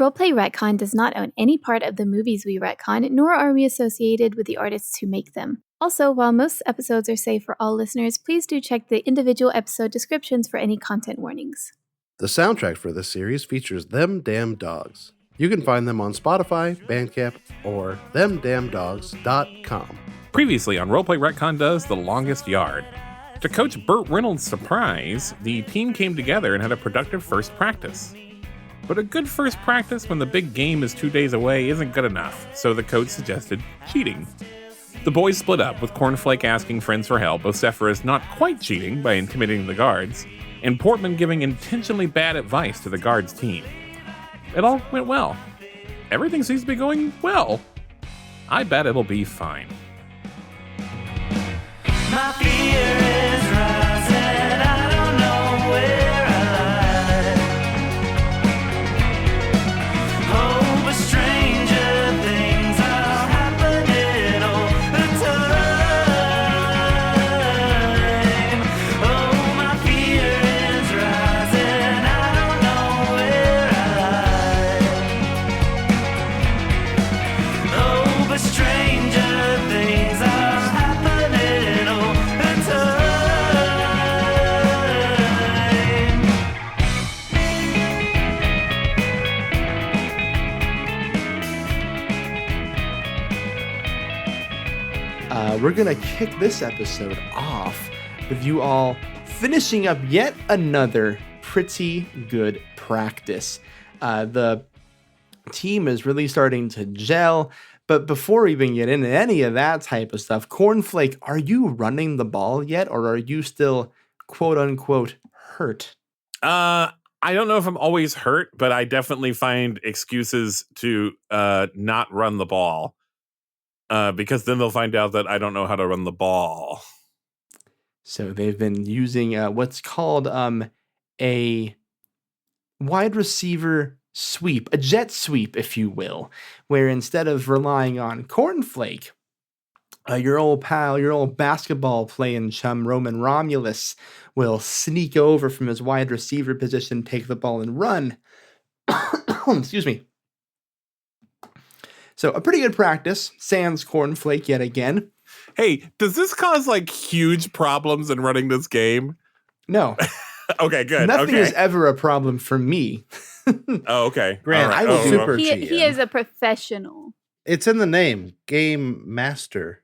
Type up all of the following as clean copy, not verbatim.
Roleplay Retcon does not own any part of the movies we retcon, nor are we associated with the artists who make them. Also, while most episodes are safe for all listeners, please do check the individual episode descriptions for any content warnings. The soundtrack for this series features Them Damn Dogs. You can find them on Spotify, Bandcamp, or themdamndogs.com. Previously on Roleplay Retcon Does The Longest Yard. To Coach Burt Reynolds' surprise, the team came together and had a productive first practice. But a good first practice when the big game is 2 days away isn't good enough, so the coach suggested cheating. The boys split up, with Cornflake asking friends for help, Bocepherous not quite cheating by intimidating the guards, and Portman giving intentionally bad advice to the guards' team. It all went well. Everything seems to be going well. I bet it'll be fine. My fear is rising, I don't know where I lie. Oh, but stranger things are happening all the time. Oh, my fear is rising, I don't know where I lie. Oh, but stranger things are happening all the time. We're going to kick this episode off with you all finishing up yet another pretty good practice. The team is really starting to gel, but before we even get into any of that type of stuff, Cornflake, are you running the ball yet, or are you still quote-unquote hurt? I don't know if I'm always hurt, but I definitely find excuses to not run the ball. Because then they'll find out that I don't know how to run the ball. So they've been using what's called a wide receiver sweep, a jet sweep, if you will, where instead of relying on Cornflake, your old pal, your old basketball playing chum, Roman Romulus, will sneak over from his wide receiver position, take the ball, and run. Excuse me. So a pretty good practice, sans Cornflake yet again. Hey, does this cause like huge problems in running this game? No. Okay, good. Nothing okay. is ever a problem for me. Oh, okay. Grant, All right. I will super He GM. is a professional. It's in the name, Game Master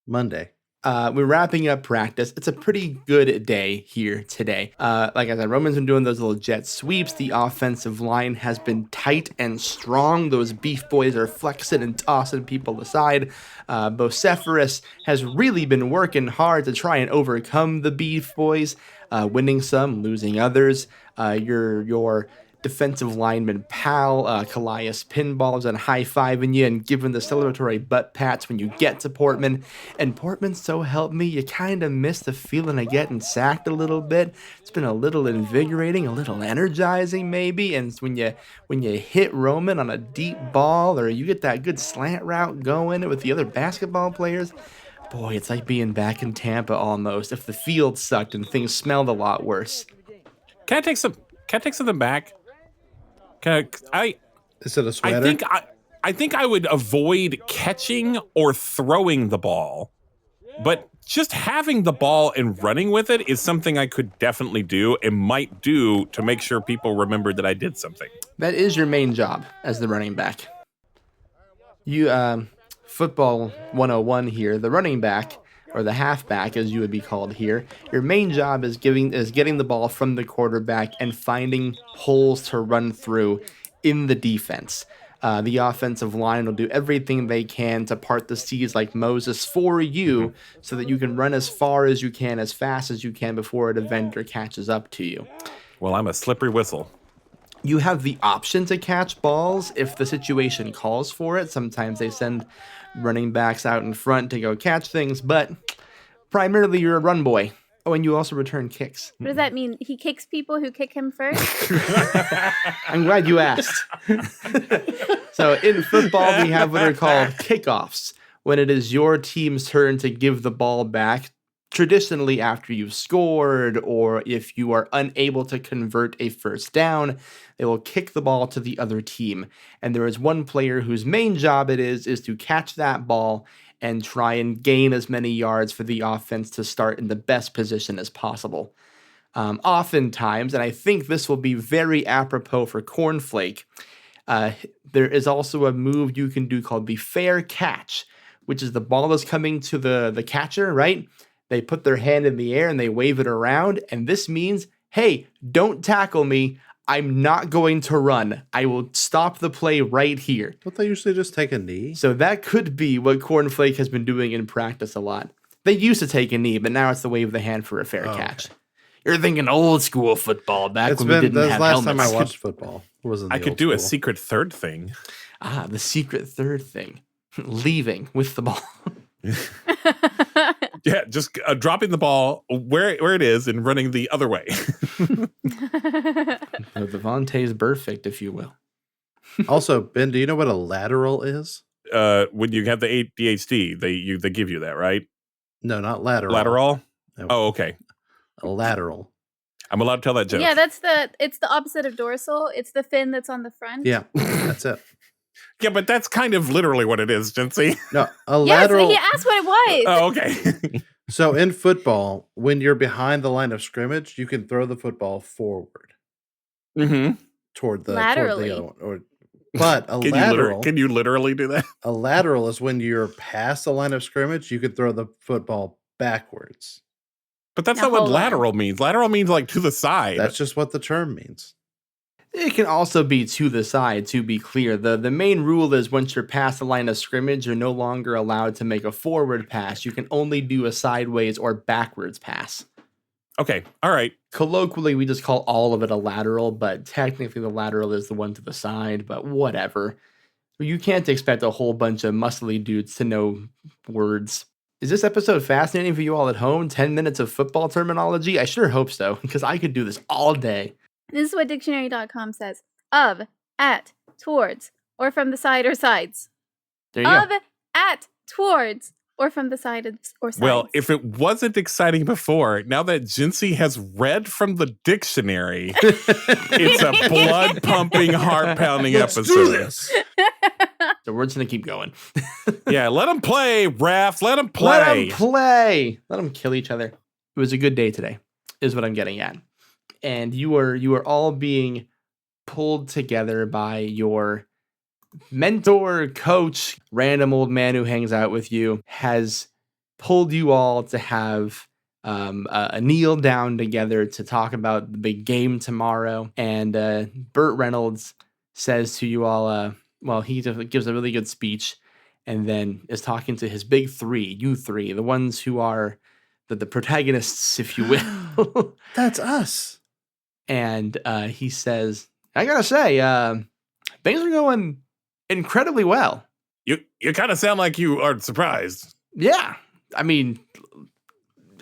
Monday. We're wrapping up practice. It's a pretty good day here today. Like I said, Roman's been doing those little jet sweeps. The offensive line has been tight and strong. Those beef boys are flexing and tossing people aside. Bocepherous has really been working hard to try and overcome the beef boys, winning some, losing others. Your defensive lineman pal, Callias Pinball, is on high-fiving you and giving the celebratory butt pats when you get to Portman. And Portman, so help me, you kind of miss the feeling of getting sacked a little bit. It's been a little invigorating, a little energizing maybe. And when you hit Roman on a deep ball, or you get that good slant route going with the other basketball players, boy, it's like being back in Tampa almost, if the field sucked and things smelled a lot worse. Can I take something back? Is it a sweater? I think I would avoid catching or throwing the ball, but just having the ball and running with it is something I could definitely do and might do to make sure people remember that I did something. That is your main job as the running back. You, football 101 here, the running back, or the halfback as you would be called here, your main job is getting the ball from the quarterback and finding holes to run through in the defense. The offensive line will do everything they can to part the seas like Moses for you so that you can run as far as you can, as fast as you can before a defender catches up to you. Well, I'm a slippery whistle. You have the option to catch balls if the situation calls for it. Sometimes they send running backs out in front to go catch things, but primarily you're a run boy. Oh, and you also return kicks. What does that mean? He kicks people who kick him first? I'm glad you asked. So in football, we have what are called kickoffs. When it is your team's turn to give the ball back traditionally after you've scored, or if you are unable to convert a first down, they will kick the ball to the other team. And there is one player whose main job it is to catch that ball and try and gain as many yards for the offense to start in the best position as possible. Oftentimes, and I think this will be very apropos for Cornflake, there is also a move you can do called the fair catch, which is the ball is coming to the catcher, right? They put their hand in the air and they wave it around. And this means, hey, don't tackle me. I'm not going to run. I will stop the play right here. Don't they usually just take a knee? So that could be what Cornflake has been doing in practice a lot. They used to take a knee, but now it's the wave of the hand for a fair catch. Okay. You're thinking old school football back when we didn't have last helmets. time I watched football. I could do a secret third thing. The secret third thing. Leaving with the ball. Yeah, just dropping the ball where it is and running the other way. Devontae's perfect, if you will. Also, Ben, do you know what a lateral is? When you have the ADHD, they give you that, right? No, not lateral. Lateral? No. Oh, okay. A lateral. I'm allowed to tell that joke. Yeah, it's the opposite of dorsal. It's the fin that's on the front. Yeah, that's it. Yeah, but that's kind of literally what it is, Jincy. No, a lateral. Yes, he asked what it was. Oh, okay. So in football, when you're behind the line of scrimmage, you can throw the football forward. Mm-hmm. Toward the Laterally. other one. But a Can lateral. Can you literally do that? A lateral is when you're past the line of scrimmage, you can throw the football backwards. But that's not what lateral means. Lateral means like to the side. That's just what the term means. It can also be to the side, to be clear. The main rule is once you're past the line of scrimmage, you're no longer allowed to make a forward pass. You can only do a sideways or backwards pass. Okay, all right. Colloquially, we just call all of it a lateral, but technically the lateral is the one to the side, but whatever. You can't expect a whole bunch of muscly dudes to know words. Is this episode fascinating for you all at home? 10 minutes of football terminology? I sure hope so, because I could do this all day. This is what dictionary.com says. Of, at, towards, or from the side or sides. There you go. Of, at, towards, or from the side or sides. Well, if it wasn't exciting before, now that Jincy has read from the dictionary, it's a blood-pumping, heart-pounding episode. Do this. So we're just going to keep going. Yeah, let them play, Raph. Let them play. Let them play. Let them kill each other. It was a good day today, is what I'm getting at. And you are all being pulled together by your mentor, coach, random old man who hangs out with you, has pulled you all to have a kneel down together to talk about the big game tomorrow. And Burt Reynolds says to you all, he gives a really good speech and then is talking to his big three, you three, the ones who are the protagonists, if you will. That's us. And he says, I gotta say, things are going incredibly well. You kind of sound like you are surprised. Yeah. I mean,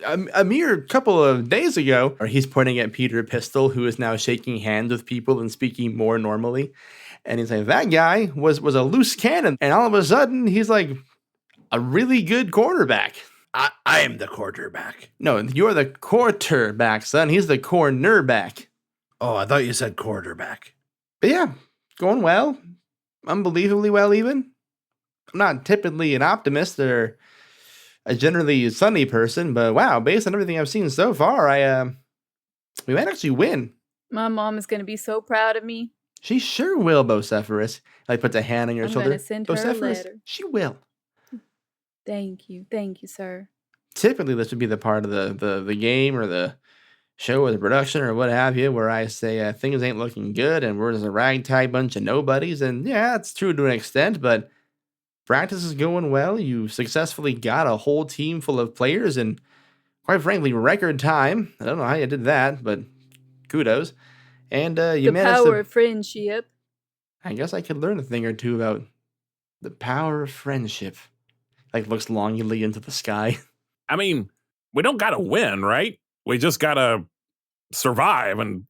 a mere couple of days ago, or he's pointing at Peter Pistol, who is now shaking hands with people and speaking more normally. And he's like, that guy was a loose cannon. And all of a sudden, he's like a really good quarterback. I am the quarterback. No, you're the quarterback, son. He's the cornerback. Oh, I thought you said quarterback. But yeah, going well. Unbelievably well, even. I'm not typically an optimist or a generally sunny person, but wow, based on everything I've seen so far, we might actually win. My mom is going to be so proud of me. She sure will, Bocepherous. Like, puts a hand on your shoulder. I'm going to send her a Bocepherous, letter. she will. Thank you, sir. Typically, this would be the part of the game or the show or the production or what have you, where I say things ain't looking good and we're just a ragtag bunch of nobodies. And yeah, it's true to an extent, but practice is going well. You successfully got a whole team full of players in, quite frankly, record time. I don't know how you did that, but kudos. And you managed the power of friendship. I guess I could learn a thing or two about the power of friendship. Like, looks longingly into the sky. I mean, we don't got to win, right? We just got to survive and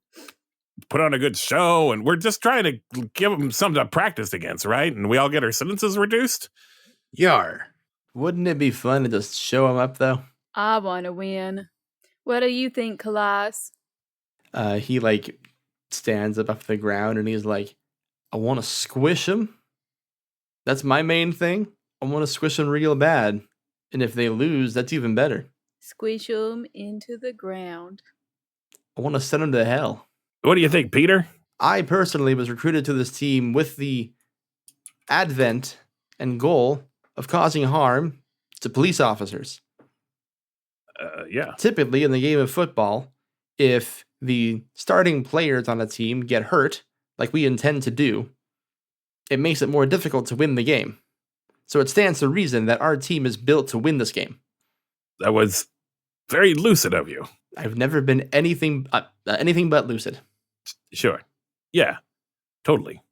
put on a good show. And we're just trying to give them something to practice against, right? And we all get our sentences reduced. Yar. Wouldn't it be fun to just show them up, though? I want to win. What do you think, Kalas? He like stands up off the ground and he's like, I want to squish him. That's my main thing. I want to squish them real bad. And if they lose, that's even better. Squish 'em into the ground. I want to send them to hell. What do you think, Peter? I personally was recruited to this team with the advent and goal of causing harm to police officers. Yeah. Typically, in the game of football, if the starting players on a team get hurt, like we intend to do, it makes it more difficult to win the game. So it stands to reason that our team is built to win this game. That was very lucid of you. I've never been anything but lucid. Sure. Yeah. Totally.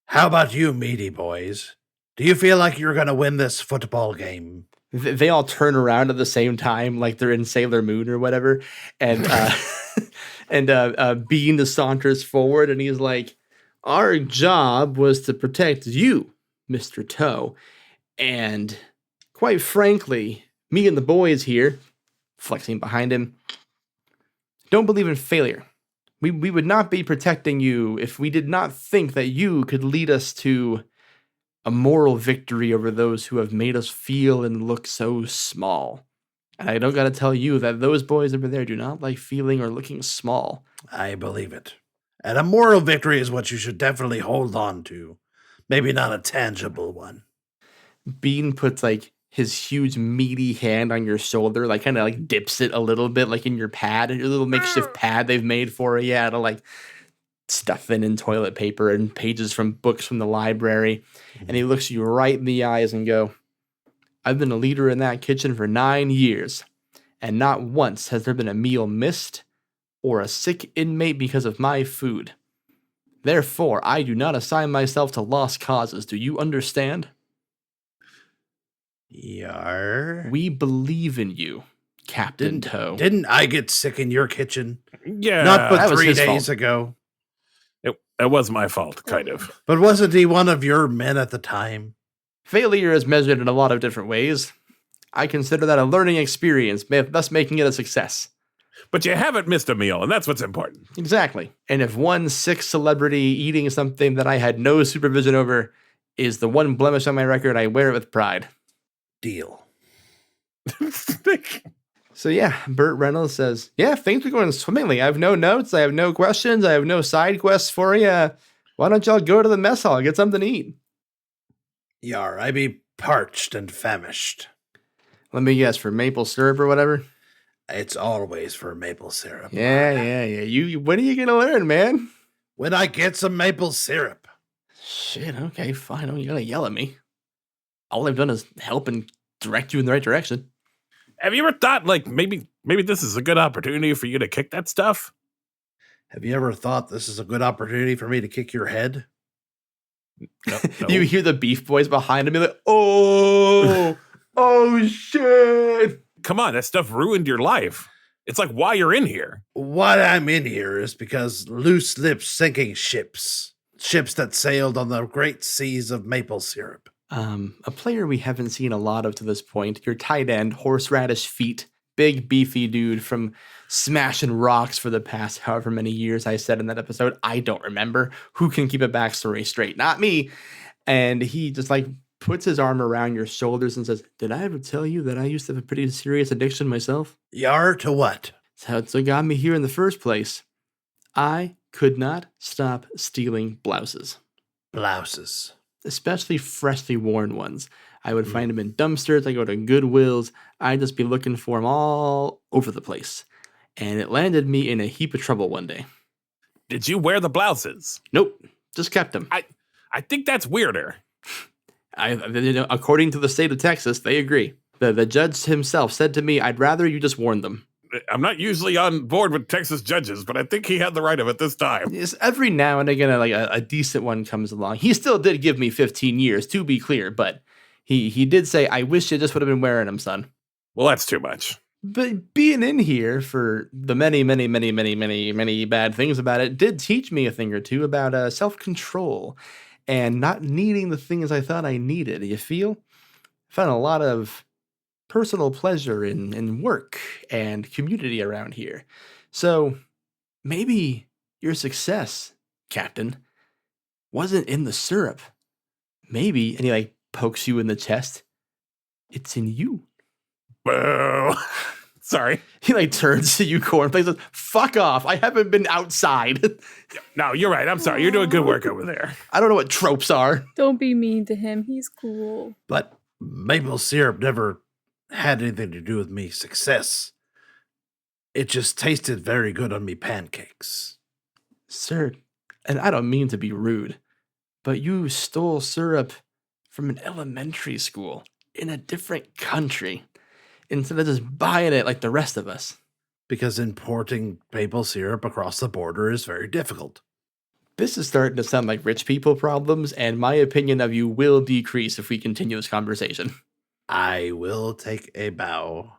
How about you, meaty boys? Do you feel like you're going to win this football game? They all turn around at the same time, like they're in Sailor Moon or whatever. And Bean saunters forward and he's like, our job was to protect you, Mr. Toe. And quite frankly, me and the boys here, flexing behind him, don't believe in failure. We would not be protecting you if we did not think that you could lead us to a moral victory over those who have made us feel and look so small. And I don't gotta tell you that those boys over there do not like feeling or looking small. I believe it. And a moral victory is what you should definitely hold on to. Maybe not a tangible one. Bean puts like his huge meaty hand on your shoulder, like kind of like dips it a little bit, like in your pad, your little makeshift pad they've made for you. Yeah, to like stuff in toilet paper and pages from books from the library. And he looks you right in the eyes and go, I've been a leader in that kitchen for 9 years, and not once has there been a meal missed or a sick inmate because of my food. Therefore, I do not assign myself to lost causes. Do you understand? Yar. We believe in you, Captain Toe. Didn't I get sick in your kitchen? Yeah. Not but that was 3 his days fault. ago. It was my fault, kind of. But wasn't he one of your men at the time? Failure is measured in a lot of different ways. I consider that a learning experience, thus making it a success. But you haven't missed a meal, and that's what's important. Exactly. And if one sick celebrity eating something that I had no supervision over is the one blemish on my record, I wear it with pride. Deal. So yeah, Burt Reynolds says, yeah, things are going swimmingly. I have no notes. I have no questions. I have no side quests for you. Why don't y'all go to the mess hall and get something to eat? Yar, I be parched and famished. Let me guess, for maple syrup or whatever? It's always for maple syrup. Yeah. You when are you gonna learn, man? When I get some maple syrup. Shit, okay, fine. You gotta yell at me. All I've done is help and direct you in the right direction. Have you ever thought, like, maybe this is a good opportunity for you to kick that stuff? Have you ever thought this is a good opportunity for me to kick your head? No. You hear the Beef Boys behind him be like, oh, oh shit. Come on, that stuff ruined your life. It's like why you're in here. What I'm in here is because loose lips sinking ships. Ships that sailed on the great seas of maple syrup. A player we haven't seen a lot of to this point, your tight end, horseradish feet, big beefy dude from smashing rocks for the past however many years I said in that episode. I don't remember. Who can keep a backstory straight? Not me. And he just like puts his arm around your shoulders and says, did I ever tell you that I used to have a pretty serious addiction myself? Yar to what? That's what got me here in the first place. I could not stop stealing blouses. Blouses. Especially freshly worn ones. I would find them in dumpsters. I go to Goodwills. I'd just be looking for them all over the place. And it landed me in a heap of trouble one day. Did you wear the blouses? Nope. Just kept them. I think that's weirder. According to the state of Texas, they agree. The judge himself said to me, I'd rather you just warn them. I'm not usually on board with Texas judges, but I think he had the right of it this time. Yes, every now and again, a decent one comes along. He still did give me 15 years, to be clear, but he did say, I wish you just would have been wearing them, son. Well, that's too much. But being in here for the many bad things about it did teach me a thing or two about self-control and not needing the things I thought I needed. You feel? I found a lot of personal pleasure in work and community around here. So maybe your success, Captain, wasn't in the syrup. Maybe, and he like pokes you in the chest, it's in you. Boo. Sorry. He like turns to you, Cornflake, says, fuck off. I haven't been outside. No, you're right. I'm sorry. You're doing good work over there. I don't know what tropes are. Don't be mean to him. He's cool. But maple syrup never had anything to do with me success. It just tasted very good on me pancakes. Sir, and I don't mean to be rude, but you stole syrup from an elementary school in a different country instead of just buying it like the rest of us. Because importing maple syrup across the border is very difficult. This is starting to sound like rich people problems, and my opinion of you will decrease if we continue this conversation. I will take a bow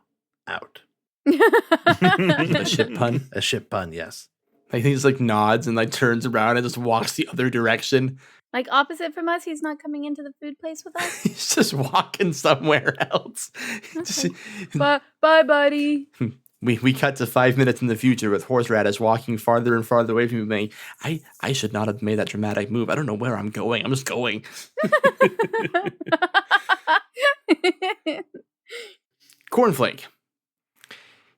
out. A ship pun. A ship pun, yes. Like he just like nods and like turns around and just walks the other direction. Like opposite from us, he's not coming into the food place with us? He's just walking somewhere else. Okay. Bye, buddy. We cut to 5 minutes in the future with Horseradish walking farther and farther away from me. I should not have made that dramatic move. I don't know where I'm going. I'm just going. Cornflake.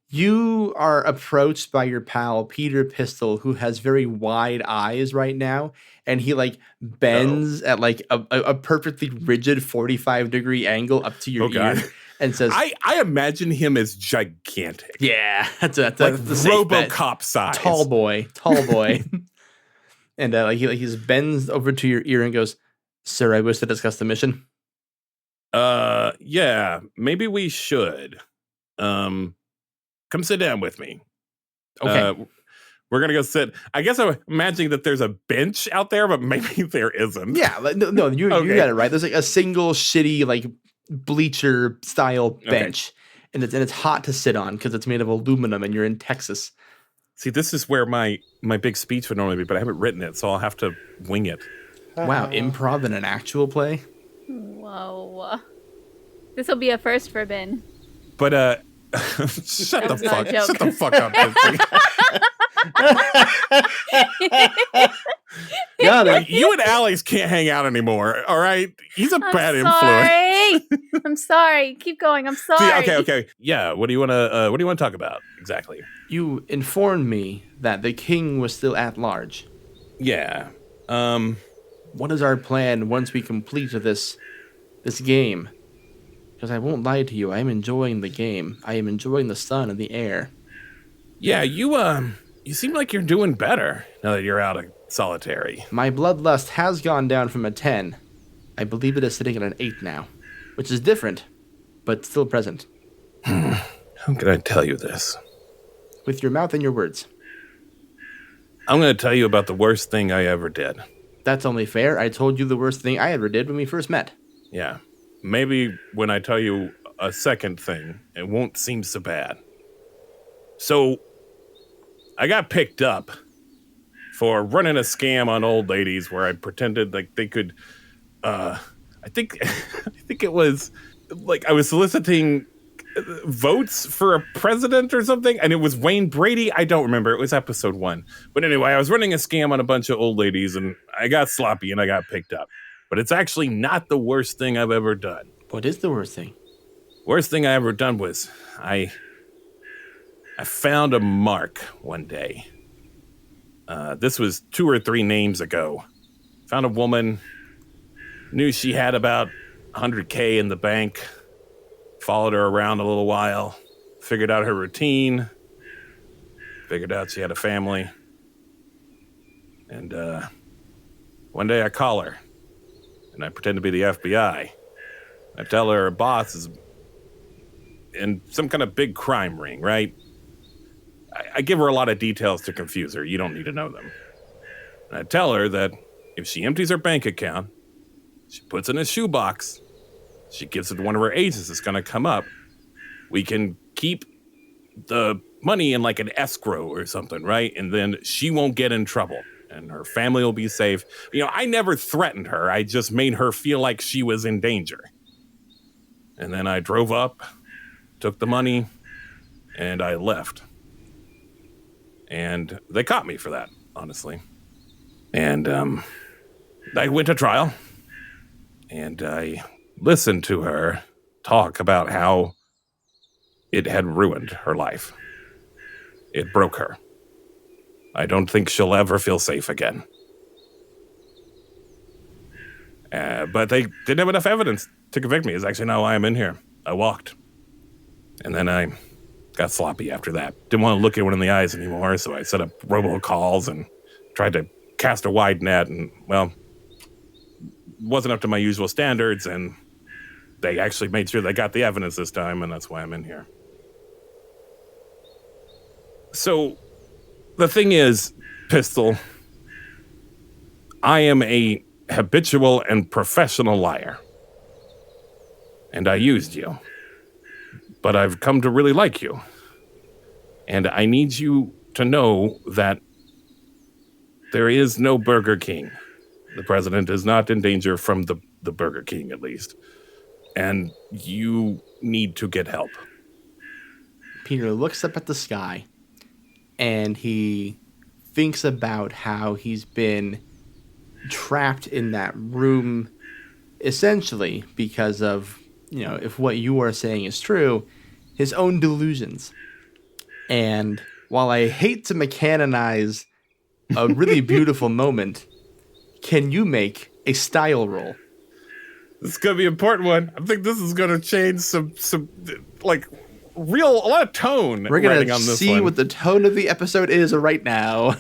You are approached by your pal, Peter Pistol, who has very wide eyes right now. And he like bends at like a perfectly rigid 45-degree angle up to your ear and says, I imagine him as gigantic. yeah, that's Like the safe bet. RoboCop size. Tall boy. And like he just bends over to your ear and goes, sir, I wish to discuss the mission. Yeah, maybe we should. Come sit down with me. Okay. We're going to go sit. I guess I'm imagining that there's a bench out there, but maybe there isn't. Yeah, no, you got it right. There's like a single shitty like bleacher style bench, and it's hot to sit on because it's made of aluminum, and you're in Texas. See, this is where my big speech would normally be, but I haven't written it, so I'll have to wing it. Wow, improv in an actual play? Whoa. This will be a first for Ben. But shut the not a joke. Shut the fuck up, Tiffany. God, You and Alex can't hang out anymore, all right? He's a bad influence. I'm sorry. Keep going. I'm sorry. See, okay. Yeah, what do you want to talk about exactly? You informed me that the king was still at large. Yeah. What is our plan once we complete this game? Because I won't lie to you, I am enjoying the game. I am enjoying the sun and the air. Yeah, you seem like you're doing better now that you're out of solitary. My bloodlust has gone down from a 10. I believe it is sitting at an 8 now, which is different, but still present. How can I tell you this? With your mouth and your words. I'm going to tell you about the worst thing I ever did. That's only fair. I told you the worst thing I ever did when we first met. Yeah. Maybe when I tell you a second thing, it won't seem so bad. So, I got picked up for running a scam on old ladies where I pretended like they could, I think it was like I was soliciting votes for a president or something, and it was Wayne Brady. I don't remember. It was episode 1. But anyway, I was running a scam on a bunch of old ladies, and I got sloppy and I got picked up. But it's actually not the worst thing I've ever done. What is the worst thing? Worst thing I ever done was I found a mark one day. This was 2 or 3 names ago. Found a woman, knew she had about $100K in the bank, followed her around a little while, figured out her routine, figured out she had a family. And one day I call her, and I pretend to be the FBI. I tell her boss is in some kind of big crime ring, right? I give her a lot of details to confuse her. You don't need to know them. And I tell her that if she empties her bank account, she puts it in a shoebox, she gives it to one of her agents that's going to come up, we can keep the money in like an escrow or something, right? And then she won't get in trouble and her family will be safe. You know, I never threatened her. I just made her feel like she was in danger. And then I drove up took the money, and I left. And they caught me for that, honestly. And I went to trial, and I listened to her talk about how it had ruined her life. It broke her. I don't think she'll ever feel safe again. But they didn't have enough evidence to convict me. Is actually not why I'm in here. I walked. And then I got sloppy after that. Didn't want to look anyone in the eyes anymore, so I set up robocalls and tried to cast a wide net, and, well, wasn't up to my usual standards, and they actually made sure they got the evidence this time, and that's why I'm in here. So, the thing is, Pistol, I am a habitual and professional liar. And I used you. But I've come to really like you. And I need you to know that there is no Burger King. The president is not in danger from the Burger King, at least. And you need to get help. Peter looks up at the sky, and he thinks about how he's been trapped in that room, essentially because of, if what you are saying is true, his own delusions. And while I hate to mechanize a really beautiful moment, can you make a style roll? This is going to be an important one. I think this is going to change some like, a lot of tone. We're going to see what the tone of the episode is right now.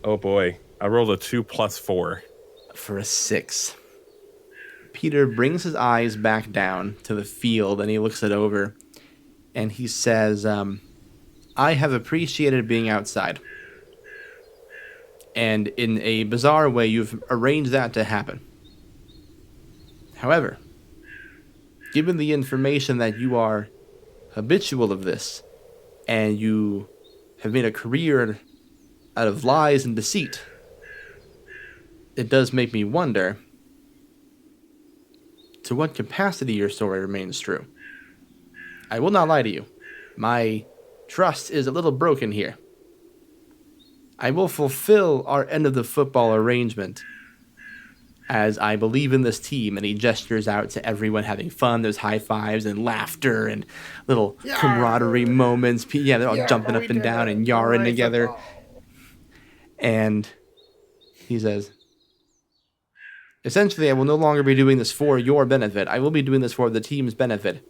Oh boy. I rolled a 2 + 4. For a 6. Peter brings his eyes back down to the field, and he looks it over, and he says, I have appreciated being outside. And in a bizarre way, you've arranged that to happen. However, given the information that you are habitual of this, and you have made a career out of lies and deceit, it does make me wonder to what capacity your story remains true. I will not lie to you. My trust is a little broken here. I will fulfill our end of the football arrangement, as I believe in this team, and he gestures out to everyone having fun. There's high fives and laughter and little camaraderie moments. Yeah, they're all jumping up and down and yarring together. Football. And he says, essentially, I will no longer be doing this for your benefit. I will be doing this for the team's benefit.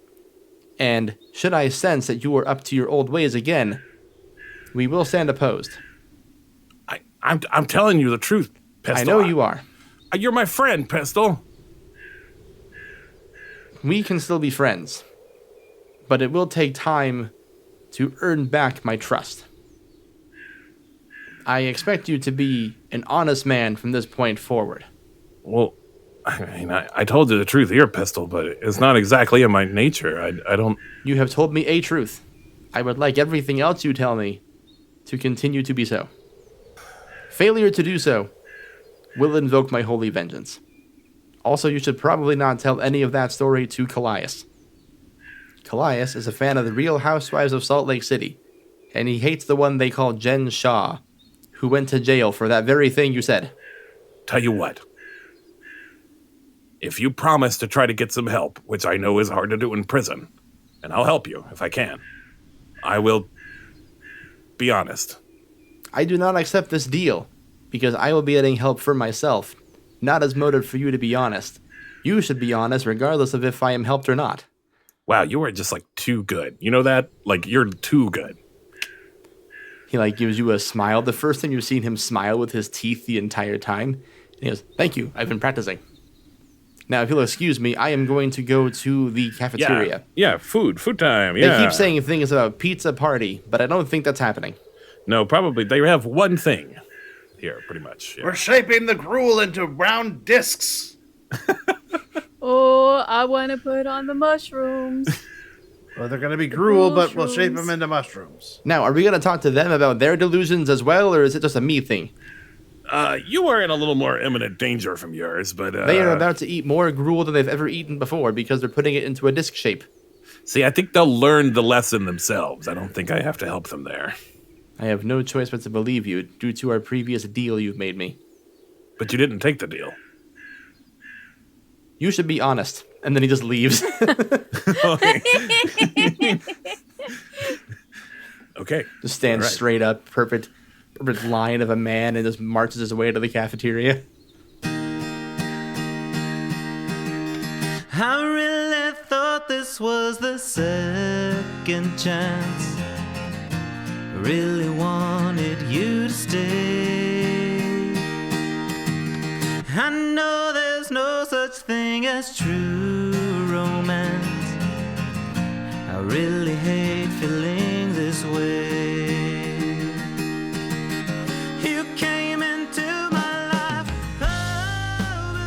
And should I sense that you are up to your old ways again, we will stand opposed. I'm telling you the truth, Pistol. I know you are. You're my friend, Pistol. We can still be friends. But it will take time to earn back my trust. I expect you to be an honest man from this point forward. Well, I mean, I told you the truth here, Pistol, but it's not exactly in my nature. I don't... You have told me a truth. I would like everything else you tell me to continue to be so. Failure to do so will invoke my holy vengeance. Also, you should probably not tell any of that story to Callias. Callias is a fan of the Real Housewives of Salt Lake City, and he hates the one they call Jen Shaw, who went to jail for that very thing you said. Tell you what. If you promise to try to get some help, which I know is hard to do in prison, and I'll help you if I can, I will be honest. I do not accept this deal, because I will be getting help for myself, not as motive for you to be honest. You should be honest regardless of if I am helped or not. Wow, you are just, too good. You know that? You're too good. He, gives you a smile. The first time you've seen him smile with his teeth the entire time. And he goes, thank you, I've been practicing. Now, if you'll excuse me, I am going to go to the cafeteria. Yeah, food time, yeah. They keep saying things about pizza party, but I don't think that's happening. No, probably. They have one thing here, pretty much. Yeah. We're shaping the gruel into round discs. Oh, I want to put on the mushrooms. Well, they're going to be gruel, but we'll shape them into mushrooms. Now, are we going to talk to them about their delusions as well, or is it just a me thing? You are in a little more imminent danger from yours, but... They are about to eat more gruel than they've ever eaten before because they're putting it into a disc shape. See, I think they'll learn the lesson themselves. I don't think I have to help them there. I have no choice but to believe you due to our previous deal you've made me. But you didn't take the deal. You should be honest. And then he just leaves. Okay. Just stands straight up, perfect line of a man, and just marches his way to the cafeteria. I really thought this was the second chance. Really wanted you to stay. I know there's no such thing as true romance. I really hate feeling this way. You came into my life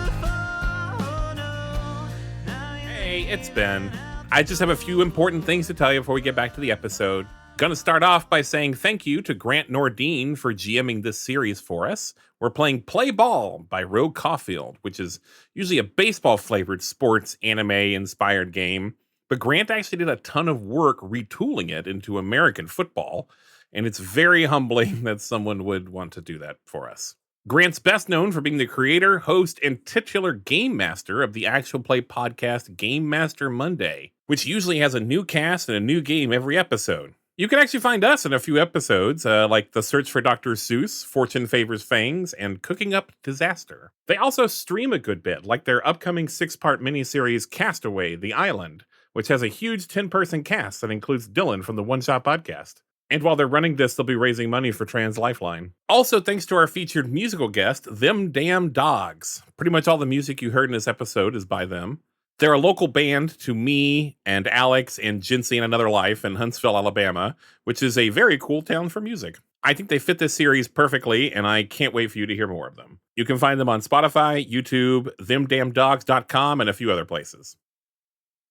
before, no. Hey, it's Ben. I just have a few important things to tell you before we get back to the episode. Gonna start off by saying thank you to Grant Nordine for GMing this series for us. We're playing Play Ball by Rogue Caufield, which is usually a baseball-flavored sports anime-inspired game. But Grant actually did a ton of work retooling it into American football, and it's very humbling that someone would want to do that for us. Grant's best known for being the creator, host, and titular game master of the actual play podcast Game Master Monday, which usually has a new cast and a new game every episode. You can actually find us in a few episodes, like The Search for Dr. Seuss, Fortune Favors Fangs, and Cooking Up Disaster. They also stream a good bit, like their upcoming 6-part miniseries Castaway, The Island, which has a huge 10-person cast that includes Dylan from the One Shot Podcast. And while they're running this, they'll be raising money for Trans Lifeline. Also, thanks to our featured musical guest, Them Damn Dogs. Pretty much all the music you heard in this episode is by them. They're a local band to me and Alex and Jinsey and Another Life in Huntsville, Alabama, which is a very cool town for music. I think they fit this series perfectly, and I can't wait for you to hear more of them. You can find them on Spotify, YouTube, themdamndogs.com, and a few other places.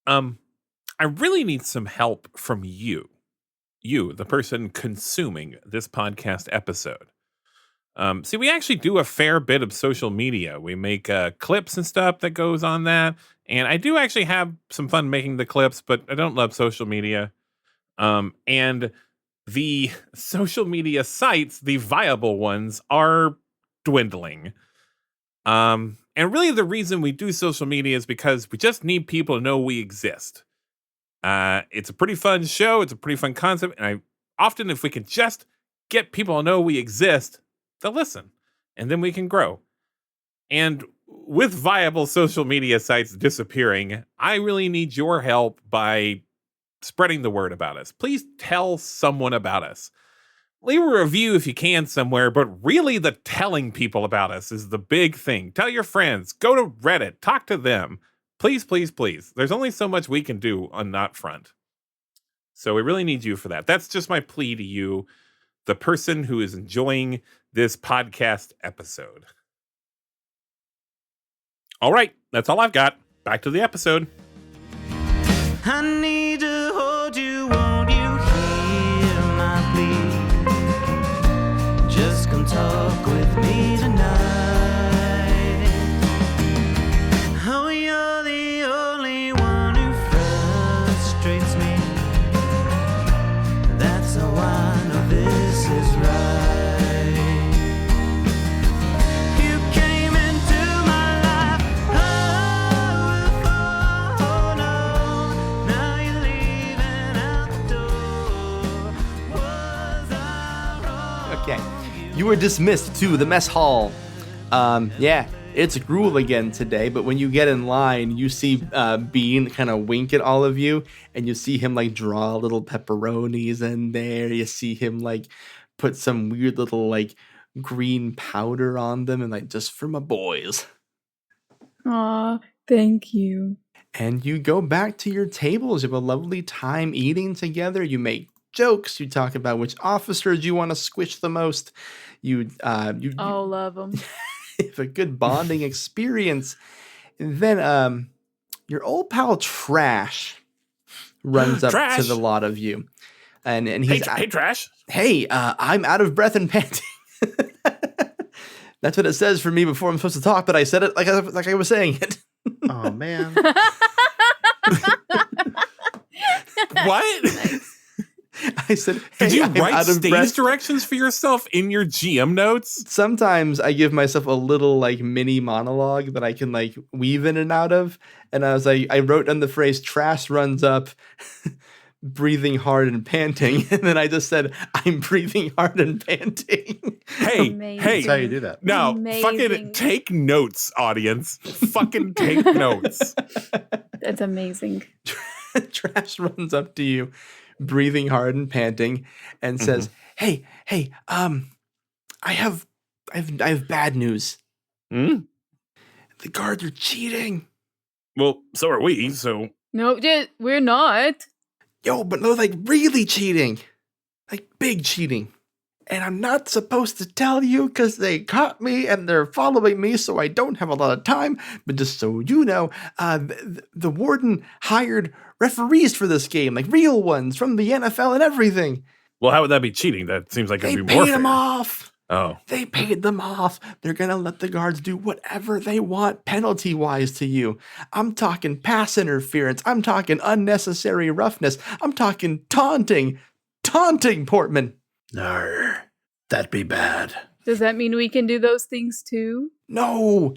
I really need some help from you, the person consuming this podcast episode. See, we actually do a fair bit of social media. We make clips and stuff that goes on that. And I do actually have some fun making the clips, but I don't love social media. And the social media sites, the viable ones, are dwindling. And really the reason we do social media is because we just need people to know we exist. It's a pretty fun show. It's a pretty fun concept. And often, if we can just get people to know we exist, they'll listen. And then we can grow. And with viable social media sites disappearing, I really need your help by spreading the word about us. Please tell someone about us. Leave a review if you can somewhere, but really the telling people about us is the big thing. Tell your friends. Go to Reddit. Talk to them. Please, please, please. There's only so much we can do on that front. So we really need you for that. That's just my plea to you, the person who is enjoying this podcast episode. All right, that's all I've got. Back to the episode. I need to hold you, won't you hear my plea? Just come talk with me tonight. Oh, you're the only one who frustrates me. That's how I know this is right. You came into my life before, no. Now you're leaving out the door. Was I wrong? Okay. You were dismissed to the mess hall. Yeah, it's Gruel again today, but when you get in line, you see Bean kind of wink at all of you, and you see him like draw little pepperonis in there. You see him like put some weird little like green powder on them, and like, just for my boys. Aw, thank you. And you go back to your tables. You have a lovely time eating together. You make jokes. You talk about which officers you want to squish the most. You All of them. have a good bonding experience. And then your old pal Trash runs up Trash. to the lot of you. And he's Hey, Trash. Hey, I'm out of breath and panting. That's what it says for me before I'm supposed to talk, but I said it like I was saying it. Oh, man. What? I said, Did "Hey, you I'm write out of stage breath." directions for yourself in your GM notes? Sometimes I give myself a little like mini monologue that I can like weave in and out of. And I was like, I wrote down the phrase "trash runs up," breathing hard and panting, and then I just said, "I'm breathing hard and panting." Hey, Amazing. hey, That's how you do that. no, fucking Amazing. take notes, audience. Fucking take notes. That's amazing. Trash runs up to you, breathing hard and panting, and says, "Hey, I have bad news. Hmm? The guards are cheating." Well, so are we, so... No, we're not. Yo, but they're like really cheating, like big cheating. And I'm not supposed to tell you because they caught me and they're following me, so I don't have a lot of time. But just so you know, the warden hired referees for this game, like real ones from the NFL and everything. Well, how would that be cheating? That seems like They it'd be more paid them fair. off. Oh. They paid them off. They're going to let the guards do whatever they want penalty-wise to you. I'm talking pass interference. I'm talking unnecessary roughness. I'm talking taunting. Taunting, Portman. No, that'd be bad. Does that mean we can do those things too? No,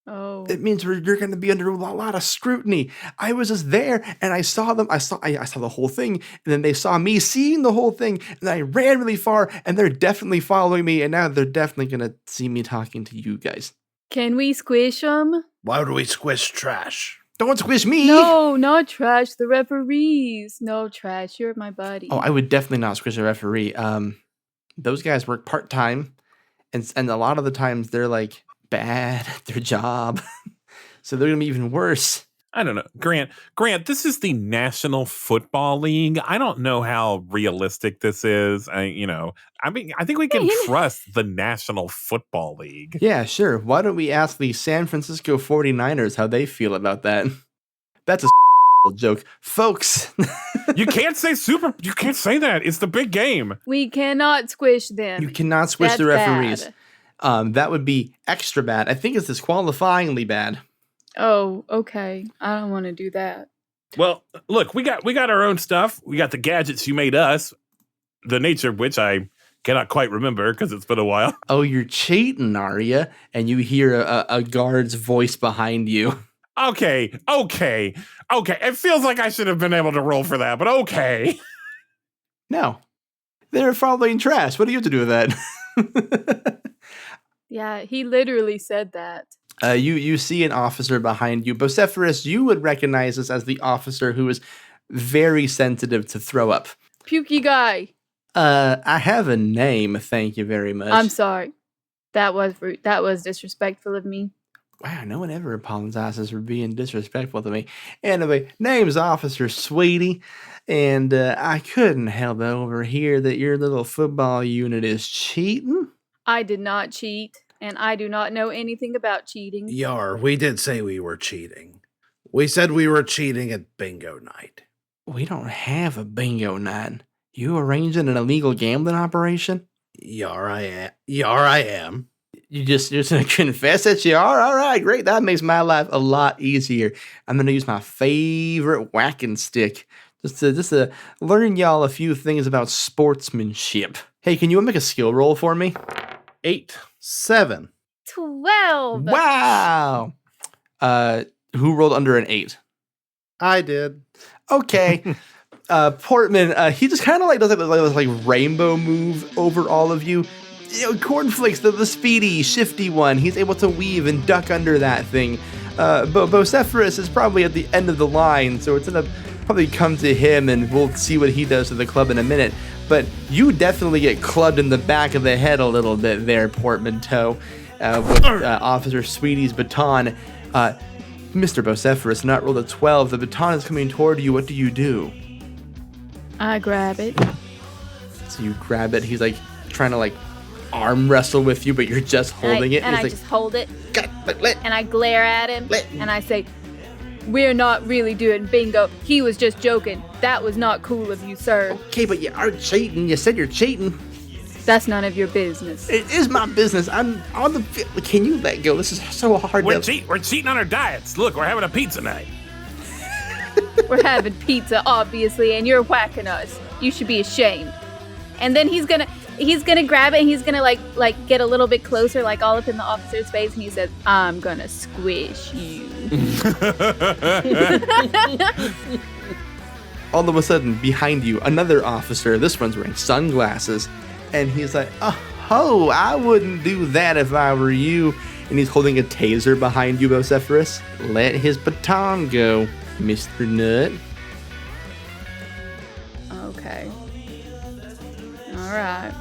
Oh. it means you're going to be under a lot of scrutiny. I was just there and I saw them. I saw the whole thing, and then they saw me seeing the whole thing, and I ran really far, and they're definitely following me, and now they're definitely going to see me talking to you guys. Can we squish them? Why would we squish trash? Don't squish me. No, not trash. The referees. No, trash. You're my buddy. Oh, I would definitely not squish a referee. Those guys work part-time, and a lot of the times they're like bad at their job. So they're going to be even worse. I don't know. Grant, this is the National Football League. I don't know how realistic this is. I think we can trust the National Football League. Yeah, sure. Why don't we ask the San Francisco 49ers how they feel about that? That's a joke. Folks. You can't say that. It's the big game. We cannot squish them. You cannot squish That's the referees. bad. That would be extra bad. I think it's disqualifyingly bad. Oh, okay. I don't want to do that. Well, look, we got our own stuff. We got the gadgets you made us, the nature of which I cannot quite remember because it's been a while. Oh, you're cheating, are you? And you hear a guard's voice behind you. Okay. It feels like I should have been able to roll for that, but okay. No. They're following trash. What do you have to do with that? Yeah, he literally said that. You see an officer behind you. Bocepherous, you would recognize this as the officer who is very sensitive to throw up. Pukey guy. I have a name, thank you very much. I'm sorry. That was rude. That was disrespectful of me. Wow, no one ever apologizes for being disrespectful to me. Anyway, name's Officer Sweetie, and I couldn't help but overhear that your little football unit is cheating. I did not cheat, and I do not know anything about cheating. Yar, we did say we were cheating. We said we were cheating at bingo night. We don't have a bingo night. You arranging an illegal gambling operation? Yar, I am. You're just gonna confess that you are? All right, great. That makes my life a lot easier. I'm gonna use my favorite whacking stick just to learn y'all a few things about sportsmanship. Hey, can you make a skill roll for me? 8, 7. 12. Wow. Who rolled under an 8? I did. Okay. Portman, he just kind of like does this rainbow move over all of you. You know, Cornflake's the speedy, shifty one. He's able to weave and duck under that thing. Bocepherous is probably at the end of the line, so it's gonna probably come to him, and we'll see what he does to the club in a minute. But you definitely get clubbed in the back of the head a little bit there, Portmanteau, with Officer Sweetie's baton. Mr. Bocepherous, not rolled a 12. The baton is coming toward you. What do you do? I grab it. So you grab it. He's like trying to arm wrestle with you, but you're just holding it. And I He's just hold it. let. And I glare at him. And I say, "We're not really doing bingo. He was just joking. That was not cool of you, sir. Okay, but you are cheating. You said you're cheating. That's none of your business." It is my business. I'm on the field. Can you let go? This is so hard. We're cheating on our diets. Look, we're having a pizza night. We're having pizza, obviously, and you're whacking us. You should be ashamed. And then he's gonna grab it and he's gonna like get a little bit closer, like all up in the officer's face, and he says, "I'm gonna squish you." All of a sudden, behind you, another officer, this one's wearing sunglasses, and he's like, "Oh, I wouldn't do that if I were you." And he's holding a taser behind you, Bocepherous. Let his baton go, Mr. Nut. Okay. Alright.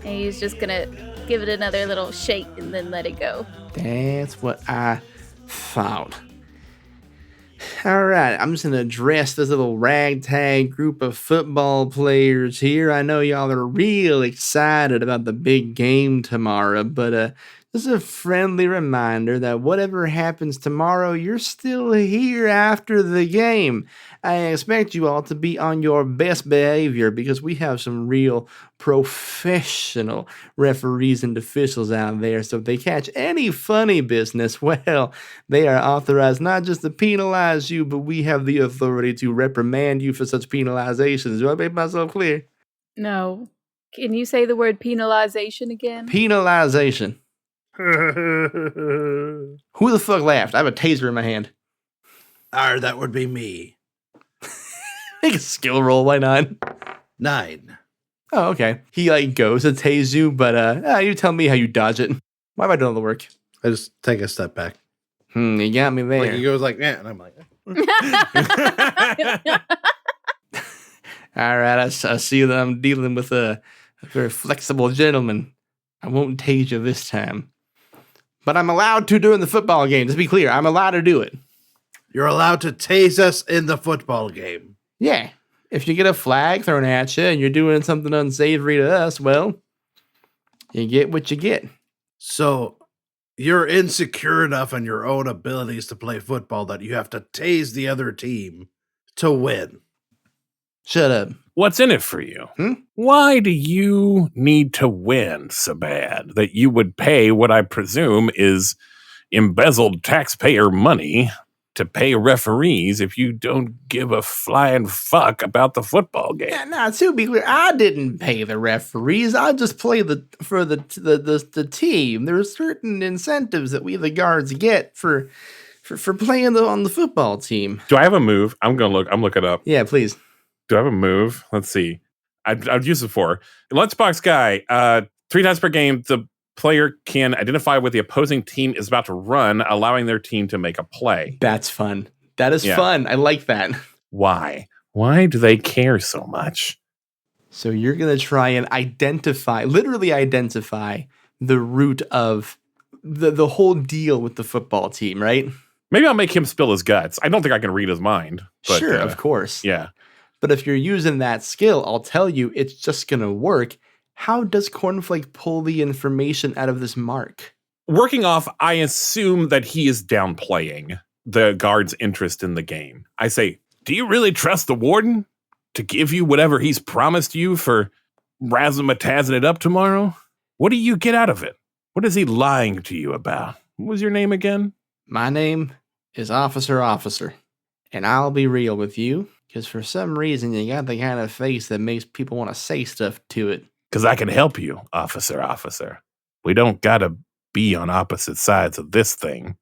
And he's just gonna give it another little shake and then let it go. That's what I thought. Alright, I'm just gonna address this little ragtag group of football players here. I know y'all are real excited about the big game tomorrow, but just a friendly reminder that whatever happens tomorrow, you're still here after the game. I expect you all to be on your best behavior because we have some real professional referees and officials out there. So if they catch any funny business, well, they are authorized not just to penalize you, but we have the authority to reprimand you for such penalizations. Do I make myself clear? No. Can you say the word penalization again? Penalization. Who the fuck laughed? I have a taser in my hand. That would be me. Make a skill roll, why not? 9. Oh, okay. He goes to tase you, but you tell me how you dodge it. Why am I doing all the work? I just take a step back. You got me there. Like he goes like, yeah, and I'm like, all right, I see that I'm dealing with a very flexible gentleman. I won't tase you this time. But I'm allowed to during the football game. Just to be clear, I'm allowed to do it. you're allowed to tase us in the football game. Yeah. If you get a flag thrown at you and you're doing something unsavory to us, well, you get what you get. So you're insecure enough in your own abilities to play football that you have to tase the other team to win. Shut up. What's in it for you? Why do you need to win so bad that you would pay what I presume is embezzled taxpayer money to pay referees if you don't give a flying fuck about the football game? Yeah, to be clear, I didn't pay the referees. I just play for the team. There are certain incentives that we the guards get for playing on the football team. Do I have a move? I'm looking it up. Yeah, please. Do I have a move? Let's see. I've used it before. Lunchbox Guy, 3 times per game, the player can identify what the opposing team is about to run, allowing their team to make a play. That's fun. That is fun. I like that. Why? Why do they care so much? So you're going to try and literally identify the root of the whole deal with the football team, right? Maybe I'll make him spill his guts. I don't think I can read his mind. But, sure, of course. Yeah. But if you're using that skill, I'll tell you, it's just going to work. How does Cornflake pull the information out of this mark? Working off, I assume that he is downplaying the guard's interest in the game. I say, do you really trust the warden to give you whatever he's promised you for razzmatazing it up tomorrow? What do you get out of it? What is he lying to you about? What was your name again? My name is Officer, and I'll be real with you, because for some reason you got the kind of face that makes people want to say stuff to it. Because I can help you, Officer. We don't gotta be on opposite sides of this thing.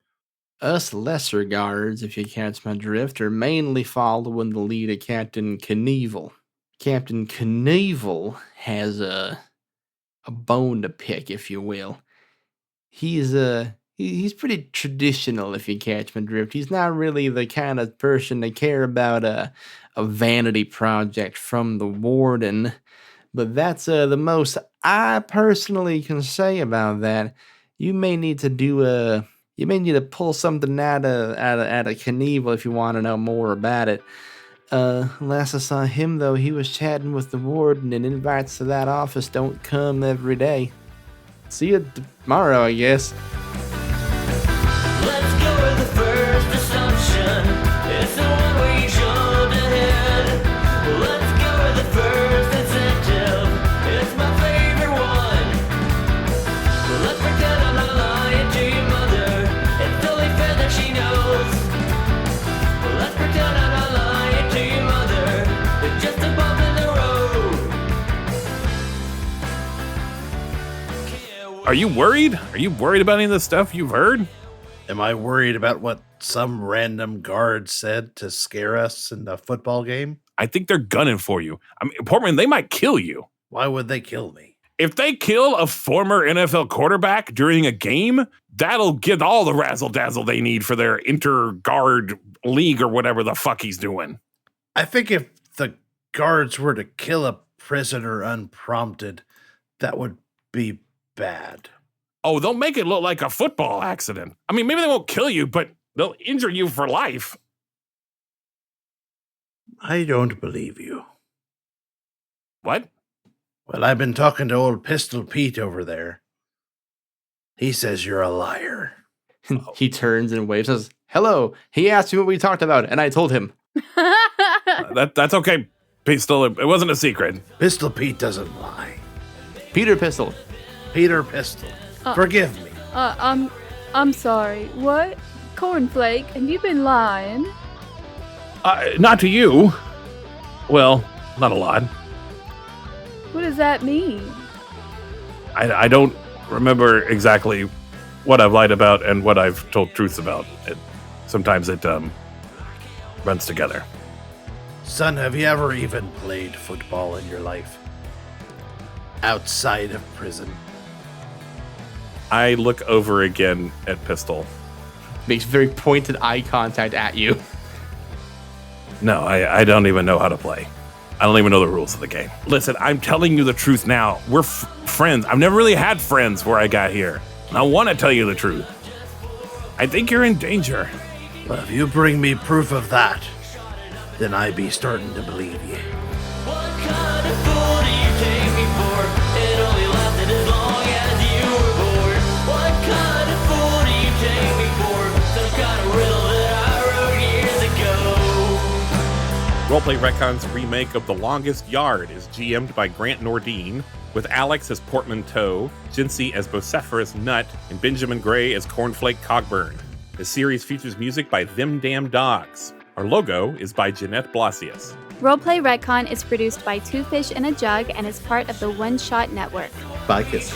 Us lesser guards, if you catch my drift, are mainly following the lead of Captain Knievel. Captain Knievel has a bone to pick, if you will. He's pretty traditional, if you catch my drift. He's not really the kind of person to care about a vanity project from the warden. But that's the most I personally can say about that. You may need to pull something out of Knievel if you want to know more about it. Last I saw him, though, he was chatting with the warden, and invites to that office don't come every day. See you tomorrow, I guess. Let's go with the first assumption. It's the one where you jumped ahead. Let's go with the first incentive. It's my favorite one. Let's pretend I'm not lying to your mother. It's only fair that she knows. Let's pretend I'm not lying Are you worried? Are you worried about any of the stuff you've heard? Am I worried about what some random guard said to scare us in the football game? I think they're gunning for you. I mean, Portman, they might kill you. Why would they kill me? If they kill a former NFL quarterback during a game, that'll get all the razzle-dazzle they need for their inter-guard league or whatever the fuck he's doing. I think if the guards were to kill a prisoner unprompted, that would be bad. Oh, they'll make it look like a football accident. I mean, maybe they won't kill you, but they'll injure you for life. I don't believe you. What? Well, I've been talking to old Pistol Pete over there. He says you're a liar. He turns and waves and says, hello. He asked me what we talked about, and I told him. That's okay, Pistol. It wasn't a secret. Pistol Pete doesn't lie. Peter Pistol. Peter Pistol. Forgive me. I'm sorry. What? Cornflake, have you been lying? Not to you. Well, not a lot. What does that mean? I don't remember exactly what I've lied about and what I've told truths about. Sometimes it runs together. Son, have you ever even played football in your life? Outside of prison? I look over again at Pistol. Makes very pointed eye contact at you. No, I don't even know how to play. I don't even know the rules of the game. Listen, I'm telling you the truth now. We're friends. I've never really had friends where I got here. And I want to tell you the truth. I think you're in danger. Well, if you bring me proof of that, then I be starting to believe you. What kind of fool do you take me for? It only lasted as long as you were born. What kind of fool do you take me for? Some kind of riddle that I wrote years ago. Roleplay Retcon's remake of The Longest Yard is GM'd by Grant Nordine, with Alex as Portman Toe, Jinsey as Bocepherous Nut, and Benjamin Gray as Cornflake Cogburn. The series features music by Them Damn Dogs. Our logo is by Jeanette Blasius. Roleplay Retcon is produced by Two Fish in a Jug and is part of the One Shot Network. Bye, kisses.